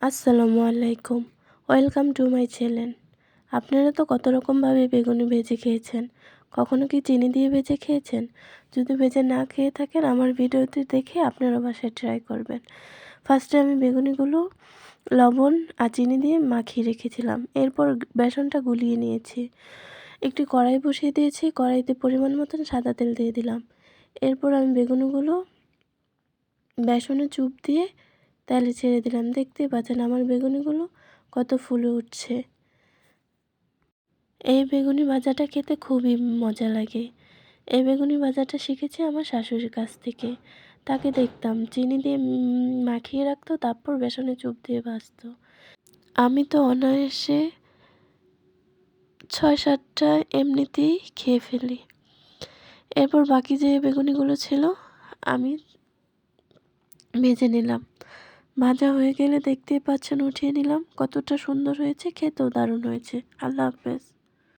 আসসালামু আলাইকুম। Welcome to my channel. আপনারা তো কত রকমভাবে বেগুনি ভেজে খেয়েছেন। কখনো কি চিনি দিয়ে ভেজে খেয়েছেন? যদি ভেজে না খেয়ে থাকেন আমার ভিডিওটি দেখে আপনারা বাসায় ট্রাই করবেন। ফার্স্টে আমি বেগুনিগুলো লবণ আর চিনি দিয়ে মাখিয়ে রেখেছিলাম। এরপর বেসনটা গুলিয়ে নিয়েছি। একটি কড়াই বসিয়ে দিয়েছি, কড়াইতে পরিমাণ মতন সাদা তেল দিয়ে দিলাম। এরপর আমি বেগুনিগুলো বেসনে চুপ দিয়ে তেলে ছেড়ে দিলাম। দেখতেই পাচ্ছেন আমার বেগুনিগুলো কত ফুলে উঠছে। এই বেগুনি ভাজাটা খেতে খুবই মজা লাগে। এই বেগুনি ভাজাটা শিখেছি আমার শাশুড়ির কাছ থেকে। তাকে দেখতাম চিনি দিয়ে মাখিয়ে রাখতো, তারপর বেসনে চুপ দিয়ে ভাজতো। আমি তো অনায়াসে 6-7টা এমনিতেই খেয়ে ফেলি। এরপর বাকি যে বেগুনিগুলো ছিল আমি ভেজে নিলাম। ভাজা হয়ে গেলে দেখতেই পাচ্ছেন উঠিয়ে নিলাম। কতটা সুন্দর হয়েছে, খেতেও দারুণ হয়েছে। আল্লাহ হাফেজ।